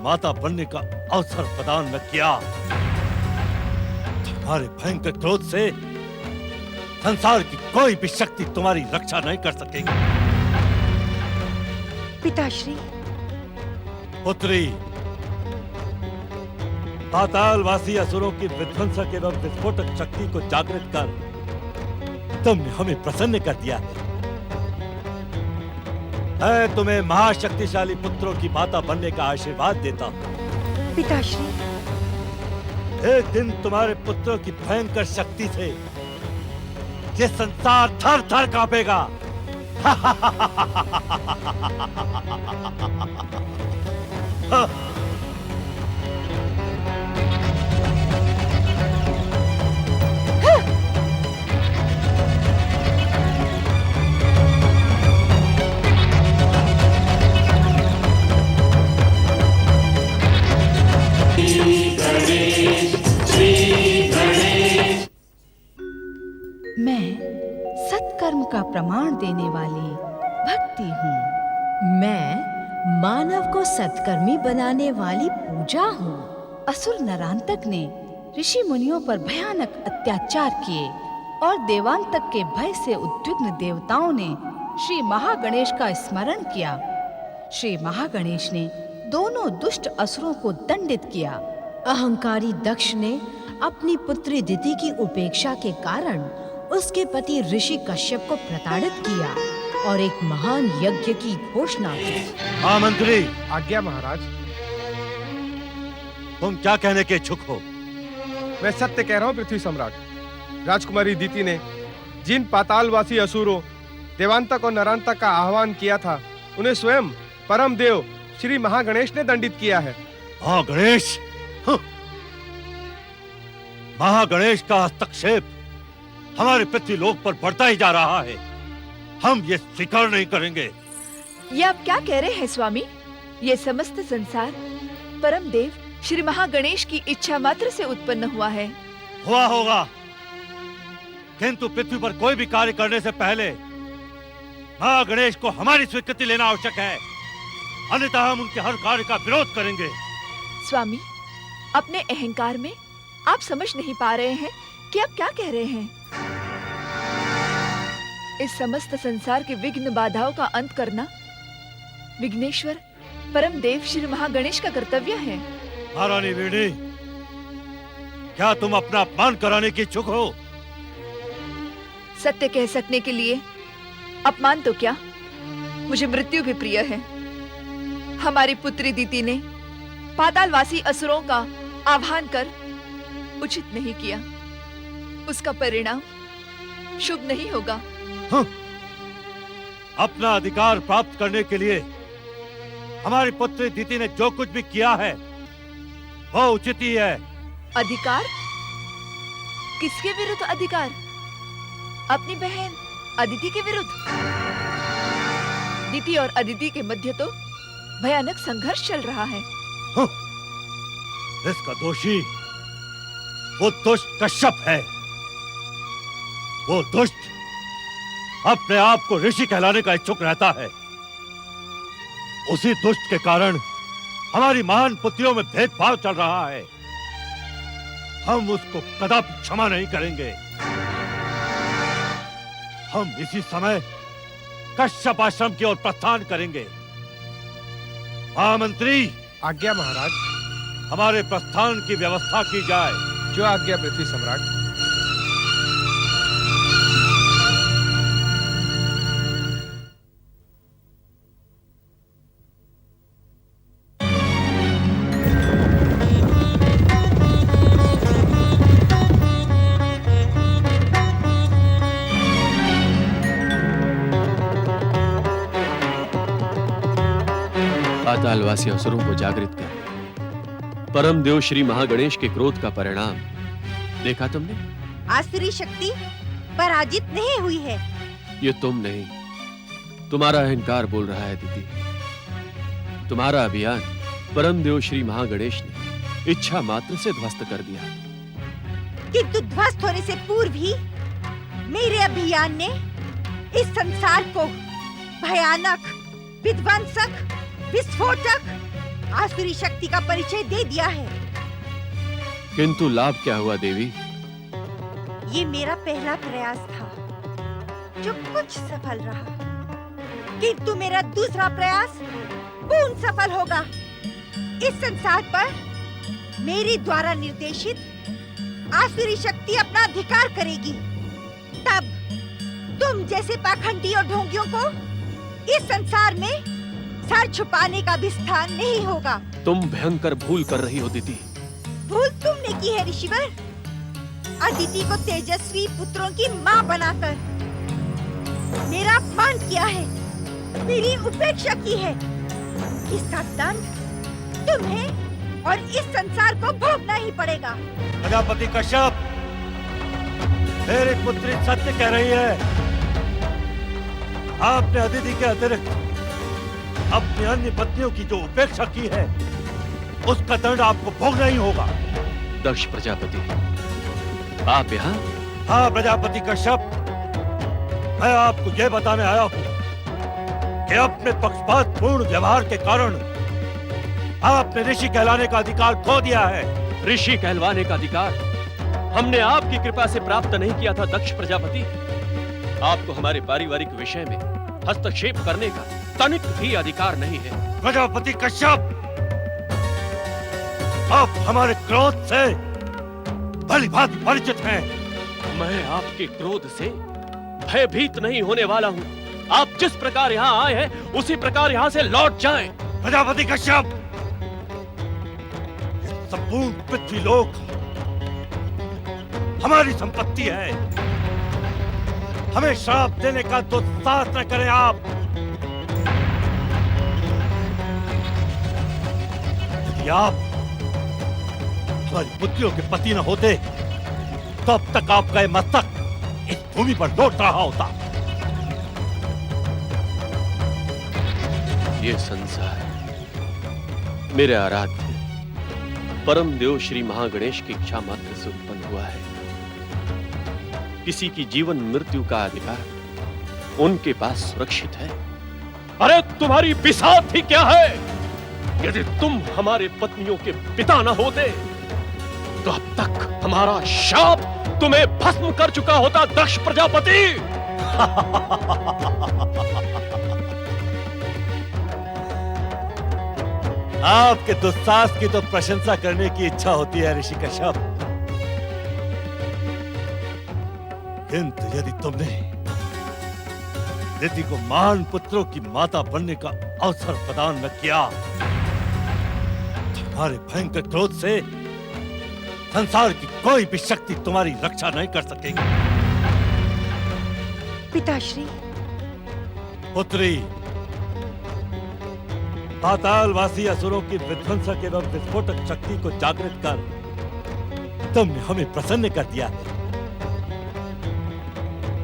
माता बनने का अवसर प्रदान न किया, तुम्हारे भयंकर क्रोध से संसार की कोई भी शक्ति तुम्हारी रक्षा नहीं कर सकेगी। पिताश्री। पुत्री, पातालवासी असुरों की विध्वंसक एवं विस्फोटक शक्ति को जागृत कर तुमने हमें प्रसन्न कर दिया है। मैं तुम्हें महाशक्तिशाली पुत्रों की माता बनने का आशीर्वाद देता हूँ। पिताश्री। एक दिन तुम्हारे पुत्रों की भयंकर शक्ति से ये संसार थर थर कांपेगा। मैं सत्कर्म का प्रमाण देने वाली भक्ति हूँ। मैं मानव को सत्कर्मी बनाने वाली पूजा हूँ। असुर नरांतक ने ऋषि मुनियों पर भयानक अत्याचार किए और देवांतक के भय से उद्विग्न देवताओं ने श्री महागणेश का स्मरण किया। श्री महागणेश ने दोनों दुष्ट असुरों को दंडित किया। अहंकारी दक्ष ने अपनी पुत्री दिति की उपेक्षा के कारण उसके पति ऋषि कश्यप को प्रताड़ित किया और एक महान यज्ञ की घोषणा की। हाँ मंत्री। आज्ञा महाराज। तुम क्या कहने के इच्छुक हो? मैं सत्य कह रहा हूँ पृथ्वी सम्राट। राजकुमारी दिति ने जिन पातालवासी असुरों, देवांतक और नरांतक का आह्वान किया था, उन्हें स्वयं परम देव श्री महागणेश ने दंडित किया है। महागणेश? महागणेश का हस्तक्षेप हमारे पृथ्वीलोक पर बढ़ता ही जा रहा है। हम ये स्वीकार नहीं करेंगे। ये आप क्या कह रहे हैं स्वामी? ये समस्त संसार परम देव श्री महागणेश की इच्छा मात्र से उत्पन्न हुआ है। हुआ होगा, किंतु पृथ्वी पर कोई भी कार्य करने से पहले महागणेश को हमारी स्वीकृति लेना आवश्यक है, अन्यथा हम उनके हर कार्य का विरोध करेंगे। स्वामी, अपने अहंकार में आप समझ नहीं पा रहे हैं कि आप क्या कह रहे हैं। इस समस्त संसार के विघ्न बाधाओं का अंत करना विघ्नेश्वर परम देव श्री महागणेश का कर्तव्य है। महारानी वीणी, क्या तुम अपना अपमान कराने की इच्छुक हो? सत्य कह सकने के लिए अपमान तो क्या, मुझे मृत्यु भी प्रिय है। हमारी पुत्री दिति ने पातालवासी असुरों का आह्वान कर उचित नहीं किया, उसका परिणाम शुभ नहीं होगा। अपना अधिकार प्राप्त करने के लिए हमारी पुत्री दिति ने जो कुछ भी किया है वो उचित ही है। अधिकार? किसके विरुद्ध अधिकार? अपनी बहन अदिति के विरुद्ध। दिति और अदिति के मध्य तो भयानक संघर्ष चल रहा है। इसका दोषी वो दुष्ट कश्यप है। वो दुष्ट अपने आप को ऋषि कहलाने का इच्छुक रहता है। उसी दुष्ट के कारण हमारी महान पुत्रियों में भेदभाव चल रहा है। हम उसको कदापि क्षमा नहीं करेंगे। हम इसी समय कश्यप आश्रम की ओर प्रस्थान करेंगे। महामंत्री। आज्ञा महाराज। हमारे प्रस्थान की व्यवस्था की जाए। जो आज्ञा पृथ्वी सम्राट। पातालवासी असुरों को जागृत कर परम देव श्री महागणेश के क्रोध का परिणाम देखा तुमने? आसुरी शक्ति पराजित नहीं हुई है। ये तुम नहीं, तुम्हारा अहंकार बोल रहा है दिति। तुम्हारा अभियान परम देव श्री महागणेश ने इच्छा मात्र से ध्वस्त कर दिया। किंतु ध्वस्त होने से पूर्व ही मेरे अभियान ने इस संसार को भयानक, विध्वंसक, विस्फोटक आसुरी शक्ति का परिचय दे दिया है। किंतु लाभ क्या हुआ देवी? ये मेरा पहला प्रयास था जो कुछ सफल रहा, किंतु मेरा दूसरा प्रयास पूर्ण सफल होगा। इस संसार पर मेरे द्वारा निर्देशित आसुरी शक्ति अपना अधिकार करेगी। तब तुम जैसे पाखंडी और ढोंगियों को इस संसार में सर छुपाने का भी स्थान नहीं होगा। तुम भयंकर भूल कर रही हो दीदी। भूल तुमने की है ऋषिवर, अदिति को तेजस्वी पुत्रों की माँ बनाकर मेरा अपमान किया है, मेरी उपेक्षा की है। इसका दंड तुम्हें और इस संसार को भोगना ही पड़ेगा। प्रजापति कश्यप, मेरी पुत्री सत्य कह रही है। आपने अदिति के अतिरिक्त अपनी अन्य पत्नियों की जो उपेक्षा की है, उसका दंड आपको भोगना ही होगा। दक्ष प्रजापति, आप यहाँ? हाँ प्रजापति कश्यप, मैं आपको यह बताने आया हूँ कि अपने पक्षपातपूर्ण व्यवहार के कारण आपने ऋषि कहलाने का अधिकार खो दिया है। ऋषि कहलवाने का अधिकार हमने आपकी कृपा से प्राप्त नहीं किया था दक्ष प्रजापति। आपको हमारे पारिवारिक विषय में हस्तक्षेप करने का तनिक भी अधिकार नहीं है। प्रजापति कश्यप, आप हमारे क्रोध से भलीभांति परिचित हैं। मैं आपके क्रोध से भयभीत नहीं होने वाला हूँ। आप जिस प्रकार यहाँ आए हैं उसी प्रकार यहाँ से लौट जाएं। प्रजापति कश्यप, संपूर्ण पृथ्वी लोक हमारी संपत्ति है। हमें श्राप देने का दुस्साहस न करें आप। यदि आप हमारी पुत्रियों के पति न होते तो अब तक आपका ये मस्तक इस भूमि पर लौट रहा होता। ये संसार मेरे आराध्य परम देव श्री महागणेश की इच्छा मात्र से उत्पन्न हुआ है। किसी की जीवन मृत्यु का अधिकार उनके पास सुरक्षित है। अरे तुम्हारी बिसात ही क्या है? यदि तुम हमारे पत्नियों के पिता न होते तो अब तक हमारा शाप तुम्हें भस्म कर चुका होता दक्ष प्रजापति। आपके दुस्साहस की तो प्रशंसा करने की इच्छा होती है ऋषि कश्यप, किंतु यदि तुमने दिति को महान पुत्रों की माता बनने का अवसर प्रदान न किया तो तुम्हारे भयंकर क्रोध से संसार की कोई भी शक्ति तुम्हारी रक्षा नहीं कर सकेगी। पिताश्री, पुत्री, पातालवासी असुरों की विध्वंसक एवं विस्फोटक शक्ति को जागृत कर तुमने हमें प्रसन्न कर दिया है।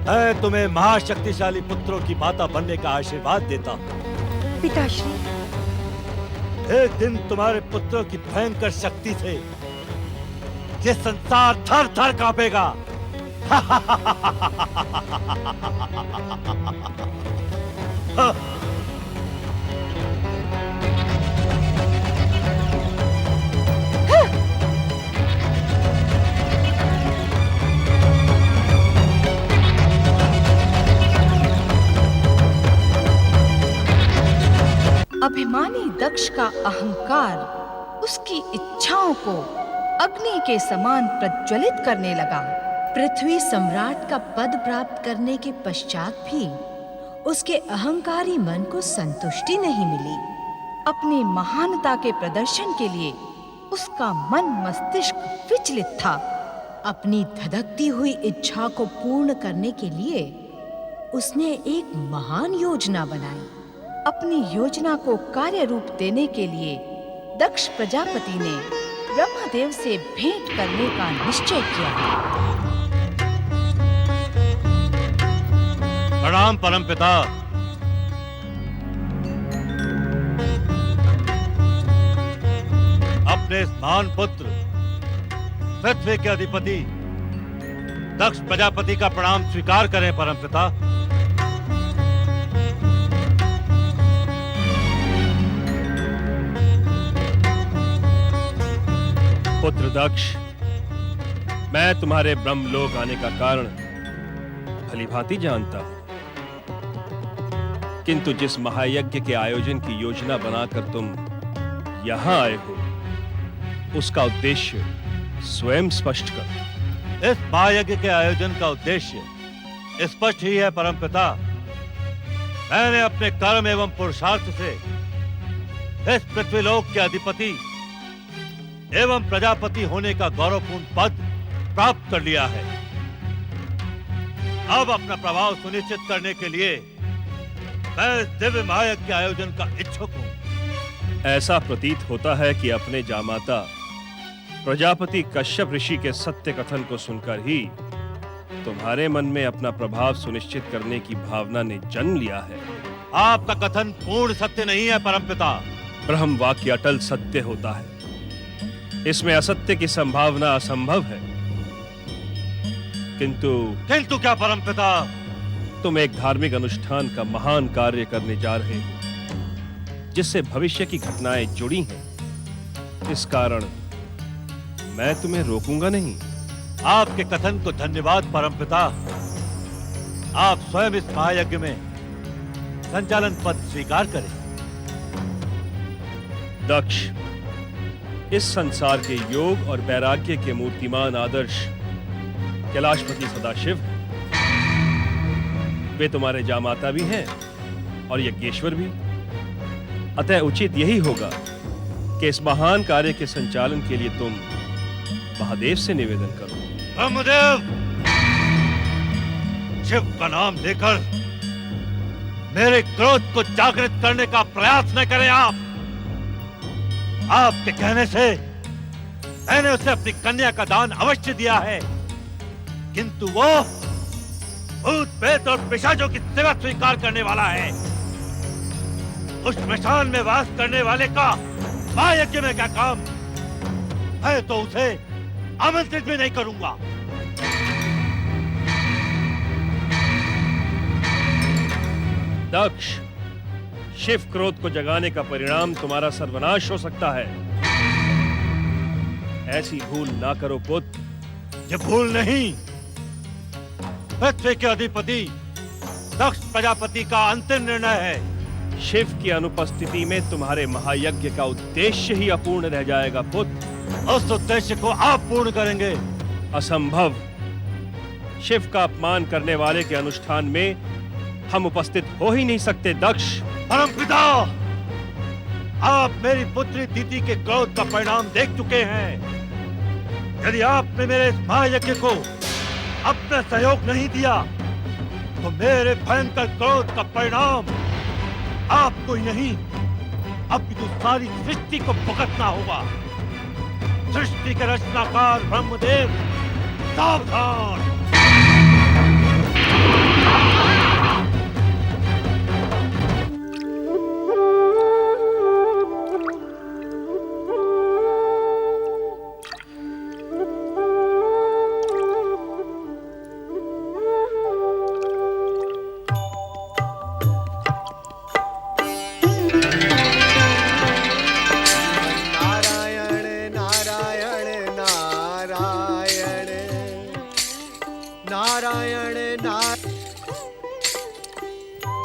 मैं तुम्हें महाशक्तिशाली पुत्रों की माता बनने का आशीर्वाद देता हूँ। पिताश्री, एक दिन तुम्हारे पुत्रों की भयंकर शक्ति से ये संसार थर थर कांपेगा। अभिमानी दक्ष का अहंकार उसकी इच्छाओं को अग्नि के समान प्रज्वलित करने लगा। पृथ्वी सम्राट का पद प्राप्त करने के पश्चात भी उसके अहंकारी मन को संतुष्टि नहीं मिली। अपनी महानता के प्रदर्शन के लिए उसका मन मस्तिष्क विचलित था। अपनी धधकती हुई इच्छा को पूर्ण करने के लिए उसने एक महान योजना बनाई। अपनी योजना को कार्य रूप देने के लिए दक्ष प्रजापति ने ब्रह्मदेव से भेंट करने का निश्चय किया। प्रणाम परमपिता। अपने इस महान पुत्र पृथ्वी के अधिपति दक्ष प्रजापति का प्रणाम स्वीकार करें परमपिता। पुत्र दक्ष, मैं तुम्हारे ब्रह्मलोक आने का कारण भली भांति जानता हूं, किंतु जिस महायज्ञ के आयोजन की योजना बनाकर तुम यहां आए हो, उसका उद्देश्य स्वयं स्पष्ट करो। इस महायज्ञ के आयोजन का उद्देश्य स्पष्ट ही है परमपिता। मैंने अपने कर्म एवं पुरुषार्थ से इस पृथ्वीलोक के अधिपति एवं प्रजापति होने का गौरवपूर्ण पद प्राप्त कर लिया है। अब अपना प्रभाव सुनिश्चित करने के लिए मैं इस दिव्य महायज्ञ के आयोजन का इच्छुक हूं। ऐसा प्रतीत होता है कि अपने जामाता प्रजापति कश्यप ऋषि के सत्य कथन को सुनकर ही तुम्हारे मन में अपना प्रभाव सुनिश्चित करने की भावना ने जन्म लिया है। आपका कथन पूर्ण सत्य नहीं है परमपिता। ब्रह्म वाक्य अटल सत्य होता है, इसमें असत्य की संभावना असंभव है। किंतु क्या परमपिता? तुम एक धार्मिक अनुष्ठान का महान कार्य करने जा रहे हो, जिससे भविष्य की घटनाएं जुड़ी हैं। इस कारण मैं तुम्हें रोकूंगा नहीं। आपके कथन को धन्यवाद परमपिता। आप स्वयं इस महायज्ञ में संचालन पद स्वीकार करें। दक्ष, इस संसार के योग और वैराग्य के मूर्तिमान आदर्श कैलाशपति सदाशिव हैं। वे तुम्हारे जामाता भी हैं और यज्ञेश्वर भी। अतः उचित यही होगा कि इस महान कार्य के संचालन के लिए तुम महादेव से निवेदन करो। ब्रह्मदेव, शिव का नाम लेकर मेरे क्रोध को जागृत करने का प्रयास न करें आप। आपके कहने से मैंने उसे अपनी कन्या का दान अवश्य दिया है, किंतु वो भूत प्रेत और पिशाचों की सेवा स्वीकार करने वाला है। उस श्मशान में वास करने वाले का महायज्ञ में क्या काम? मैं तो उसे आमंत्रित भी नहीं करूंगा। दक्ष, शिव क्रोध को जगाने का परिणाम तुम्हारा सर्वनाश हो सकता है। ऐसी भूल ना करो पुत्र। ये भूल नहीं, पृथ्वी के अधिपति दक्ष प्रजापति का अंतिम निर्णय है। शिव की अनुपस्थिति में तुम्हारे महायज्ञ का उद्देश्य ही अपूर्ण रह जाएगा पुत्र। उस उद्देश्य को आप पूर्ण करेंगे। असंभव। शिव का अपमान करने वाले के अनुष्ठान में हम उपस्थित हो ही नहीं सकते दक्ष। परमपिता, आप मेरी पुत्री दीति के क्रोध का परिणाम देख चुके हैं। यदि आपने मेरे इस महायज्ञ को अपना सहयोग नहीं दिया, तो मेरे भयंकर क्रोध का परिणाम आपको ही नहीं, अपितु सारी सृष्टि को भुगतना होगा। सृष्टि के रचनाकार ब्रह्मदेव, सावधान।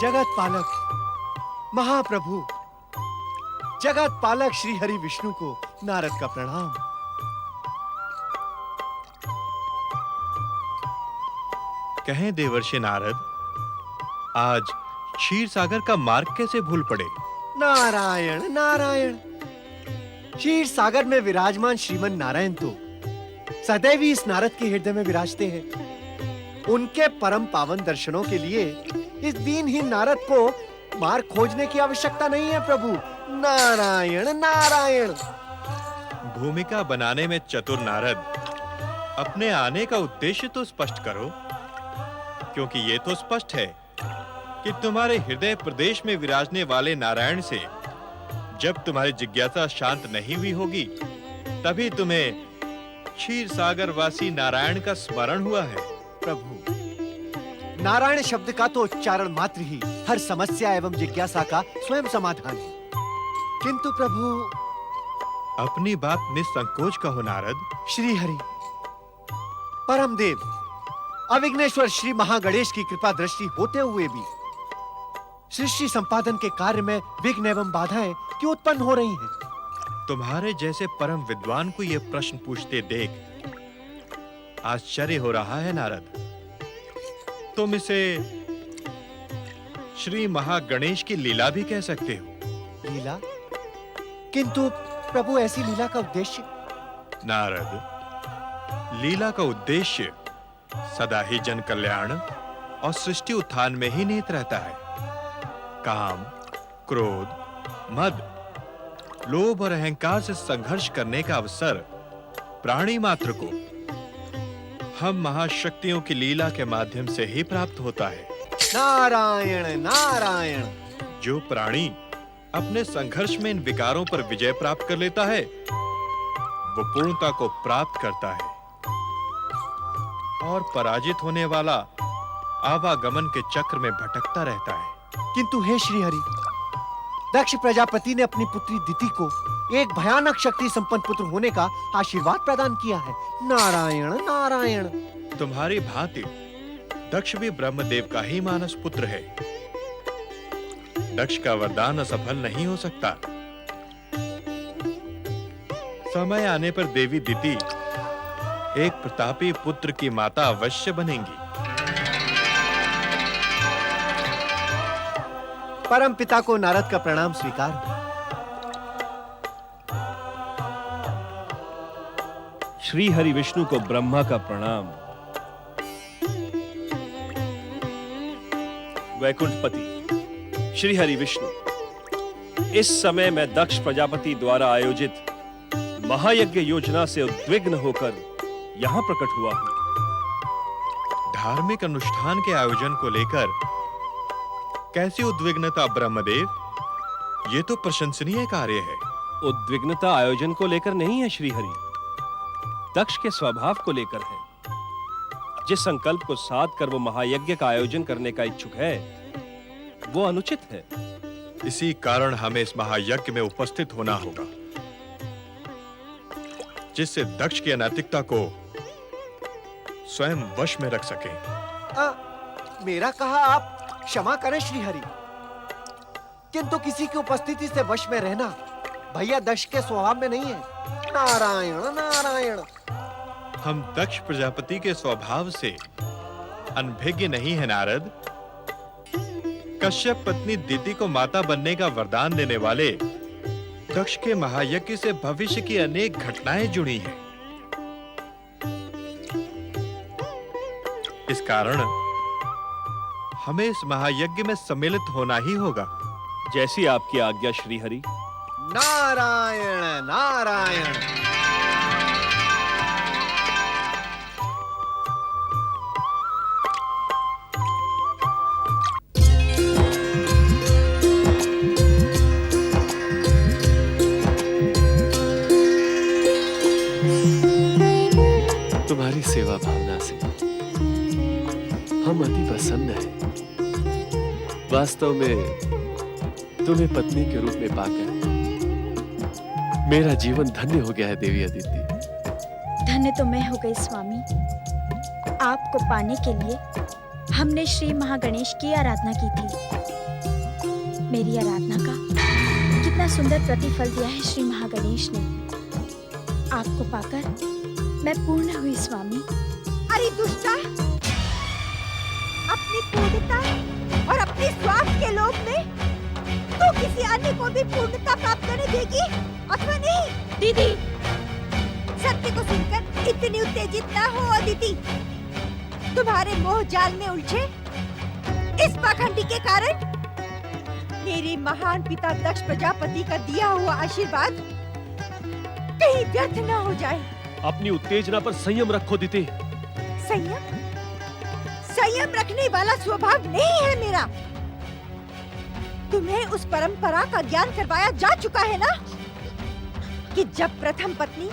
जगत पालक महाप्रभु, जगत पालक श्री हरि विष्णु को नारद का प्रणाम। कहें देवर्षि नारद, आज क्षीर सागर का मार्ग कैसे भूल पड़े? नारायण नारायण, क्षीर सागर में विराजमान श्रीमन नारायण तो सदैव ही इस नारद के हृदय में विराजते हैं। उनके परम पावन दर्शनों के लिए इस दीनहीन नारद को मार्ग खोजने की आवश्यकता नहीं है प्रभु। नारायण नारायण। भूमिका बनाने में चतुर नारद, अपने आने का उद्देश्य तो स्पष्ट करो, क्योंकि ये तो स्पष्ट है कि तुम्हारे हृदय प्रदेश में विराजने वाले नारायण से जब तुम्हारी जिज्ञासा शांत नहीं हुई होगी, तभी तुम्हें क्षीर सागर वासी नारायण का स्मरण हुआ है। प्रभु, नारायण शब्द का तो उच्चारण मात्र ही हर समस्या एवं जिज्ञासा का स्वयं समाधान है। किंतु प्रभु, अपनी बात निसंकोच कहो नारद। श्री हरि, परम देव, अविघ्नेश्वर श्री महागणेश की कृपा दृष्टि होते हुए भी सृष्टि संपादन के कार्य में विघ्न एवं बाधाएं क्यों उत्पन्न हो रही हैं? तुम्हारे जैसे परम विद्वान को यह प्रश्न पूछते देख आश्चर्य हो रहा है नारद। तुम इसे श्री महागणेश की लीला भी कह सकते हो। लीला? किंतु प्रभु, ऐसी लीला का उद्देश्य? नारद, लीला का उद्देश्य सदा ही जन कल्याण और सृष्टि उत्थान में ही निहित रहता है। काम, क्रोध, मद, लोभ और अहंकार से संघर्ष करने का अवसर प्राणी मात्र को हम महाशक्तियों की लीला के माध्यम से ही प्राप्त होता है। नारायण नारायण। जो प्राणी अपने संघर्ष में इन विकारों पर विजय प्राप्त कर लेता है, वो पूर्णता को प्राप्त करता है, और पराजित होने वाला आवागमन के चक्र में भटकता रहता है। किंतु हे श्री हरि, दक्ष प्रजापति ने अपनी पुत्री दिति को एक भयानक शक्ति संपन्न पुत्र होने का आशीर्वाद प्रदान किया है। नारायण नारायण। तुम्हारी भांति दक्ष भी ब्रह्मदेव का ही मानस पुत्र है। दक्ष का वरदान असफल नहीं हो सकता। समय आने पर देवी दिति एक प्रतापी पुत्र की माता अवश्य बनेंगी। परम पिता को नारद का प्रणाम स्वीकार। श्री हरि विष्णु को ब्रह्मा का प्रणाम। वैकुंठपति श्री हरि विष्णु, इस समय मैं दक्ष प्रजापति द्वारा आयोजित महायज्ञ योजना से उद्विग्न होकर यहां प्रकट हुआ हूं। धार्मिक अनुष्ठान के आयोजन को लेकर कैसी उद्विग्नता ब्रह्मदेव? ये तो प्रशंसनीय कार्य है। उद्विग्नता आयोजन को लेकर नहीं है श्री हरि, दक्ष के स्वभाव को लेकर है। जिस संकल्प को साध कर वो महायज्ञ का आयोजन करने का इच्छुक है, वो अनुचित है। इसी कारण हमें इस महायज्ञ में उपस्थित होना होगा, जिससे दक्ष की अनैतिकता को स्वयं वश में रख सकें। मेरा कहा आप क्षमा करें श्री हरि, किंतु किसी की उपस्थिति से वश में रहना भैया दक्ष के स्वभाव में नहीं है। नारायण नारायण। हम दक्ष प्रजापति के स्वभाव से अनभिज्ञ नहीं है नारद। कश्यप पत्नी दिति को माता बनने का वरदान देने वाले दक्ष के महायज्ञ से भविष्य की अनेक घटनाएं जुड़ी हैं। इस कारण हमें इस महायज्ञ में सम्मिलित होना ही होगा। जैसी आपकी आज्ञा श्री हरि। नारायण नारायण। तुम्हारी सेवा भावना से हम अति प्रसन्न हैं। वास्तव में तुम्हें पत्नी के रूप में पाकर मेरा जीवन धन्य हो गया है देवी अदिति। धन्य तो मैं हो गई स्वामी। आपको पाने के लिए हमने श्री महागणेश की आराधना की थी। मेरी आराधना का कितना सुंदर प्रतिफल दिया है श्री महागणेश ने। आपको पाकर मैं पूर्ण हुई स्वामी। अरे दुष्टा, अपनी पूर्णता और अपने स्वार्थ के लोभ में तू किसी अन्य को भी पूर्णता प्राप्त करने देगी अथवा नहीं? दीदी, सत्य को सुनकर इतनी उत्तेजित ना हो अदिति। तुम्हारे मोह जाल में उलझे इस पाखंडी के कारण मेरे महान पिता दक्ष प्रजापति का दिया हुआ आशीर्वाद कहीं व्यर्थ न हो जाए। अपनी उत्तेजना पर संयम रखो दिति। संयम? संयम रखने वाला स्वभाव नहीं है मेरा। तुम्हें उस परंपरा का ज्ञान करवाया जा चुका है ना, कि जब प्रथम पत्नी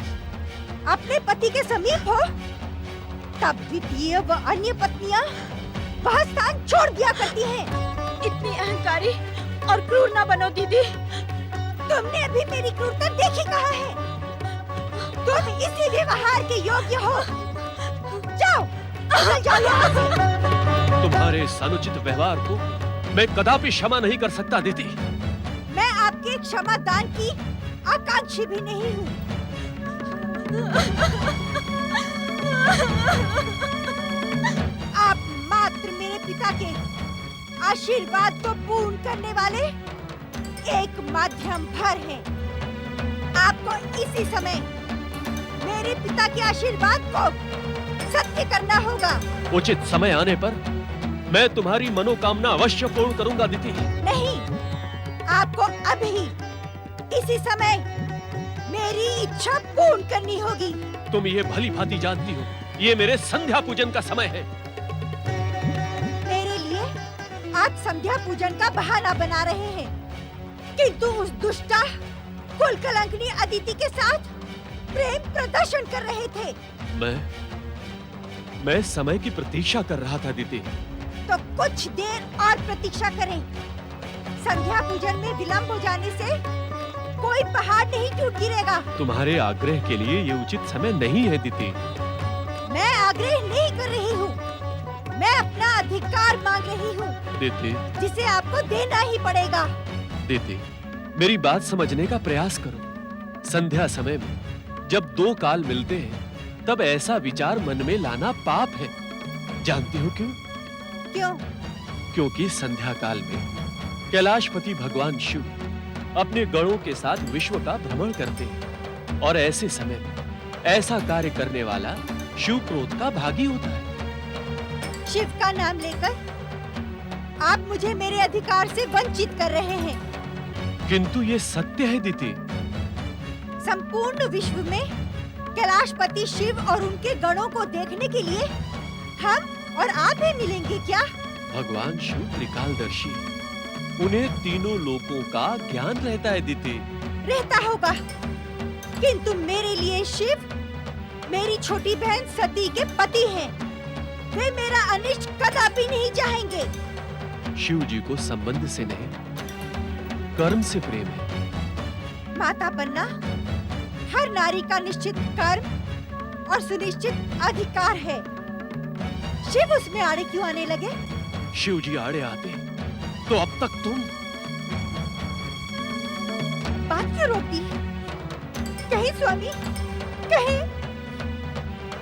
अपने पति के समीप हो, तब द्वितीय व अन्य पत्नियां वह स्थान छोड़ दिया करती हैं। इतनी अहंकारी और क्रूर ना बनो दीदी। तुमने अभी मेरी क्रूरता देखी कहाँ है? तुम इसीलिए हार के योग्य हो। जाओ, निकल जाओ यहाँ से। तुम्हारे इस अनुचित व्यवहार को मैं कदापि क्षमा नहीं कर सकता दीदी। मैं आपके क्षमा दान की आकांक्षी भी नहीं हूँ। आप मात्र मेरे पिता के आशीर्वाद को पूर्ण करने वाले एक माध्यम भर हैं। आपको इसी समय मेरे पिता के आशीर्वाद को सत्य करना होगा। उचित समय आने पर मैं तुम्हारी मनोकामना अवश्य पूर्ण करूंगा दीदी। नहीं, आपको अभी इसी समय मेरी इच्छा पूर्ण करनी होगी। तुम ये भली भांति जानती हो, ये मेरे संध्या पूजन का समय है। मेरे लिए आप संध्या पूजन का बहाना बना रहे हैं, किंतु उस दुष्टा कुल कलंकनी अदिति के साथ प्रेम प्रदर्शन कर रहे थे। मैं समय की प्रतीक्षा कर रहा था दीदी। तो कुछ देर और प्रतीक्षा करें। संध्या पूजन में विलंब हो जाने से कोई पहाड़ नहीं टूट गिरेगा। तुम्हारे आग्रह के लिए ये उचित समय नहीं है दीदी। मैं आग्रह नहीं कर रही हूँ, मैं अपना अधिकार मांग रही हूँ दीदी। जिसे आपको देना ही पड़ेगा। दीदी, मेरी बात समझने का प्रयास करो। संध्या समय में जब दो काल मिलते हैं, तब ऐसा विचार मन में लाना पाप है। जानती हो क्यों? क्यों? क्योंकि संध्या काल में कैलाशपति भगवान शिव अपने गणों के साथ विश्व का भ्रमण करते हैं, और ऐसे समय में ऐसा कार्य करने वाला शिव क्रोध का भागी होता है। शिव का नाम लेकर आप मुझे मेरे अधिकार से वंचित कर रहे हैं। किंतु ये सत्य है दीदी। संपूर्ण विश्व में कैलाशपति शिव और उनके गणों को देखने के लिए हम और आप ही मिलेंगे क्या? भगवान शिव त्रिकालदर्शी, उन्हें तीनों लोकों का ज्ञान रहता है दीदी। रहता होगा, किंतु मेरे लिए शिव मेरी छोटी बहन सती के पति हैं। वे मेरा अनिष्ट कदापि नहीं चाहेंगे। शिव जी को संबंध से नहीं, कर्म से प्रेम है। माता बनना हर नारी का निश्चित कर्म और सुनिश्चित अधिकार है। शिव उसमें आड़े क्यों आने लगे? शिव जी आड़े आते तो अब तक तुम बात क्यों रोक दी? कहीं स्वामी, कहीं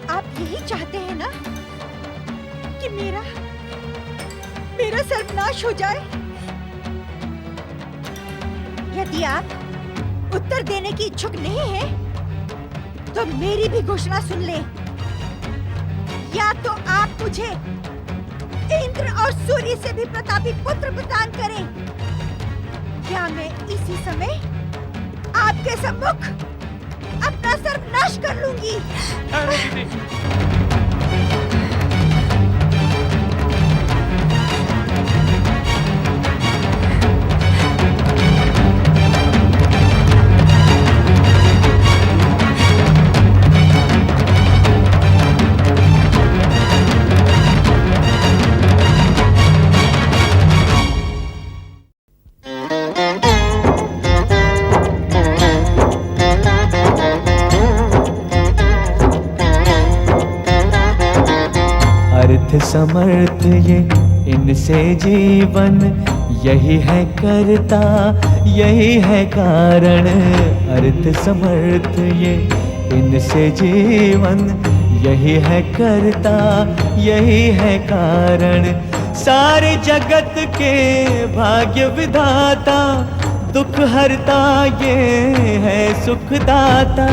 आप यही चाहते हैं ना कि मेरा सर्वनाश हो जाए? यदि आप उत्तर देने की इच्छुक नहीं हैं, तो मेरी भी घोषणा सुन ले। या तो आप मुझे इंद्र और सूर्य से भी प्रतापी पुत्र प्रदान करें, या मैं इसी समय आपके सम्मुख अपना सर्वनाश कर लूंगी। समर्थ ये इनसे जीवन, यही है करता यही है कारण। अर्थ समर्थ ये इनसे जीवन, यही है करता यही है कारण। सारे जगत के भाग्य विधाता, दुख हरता ये है सुखदाता।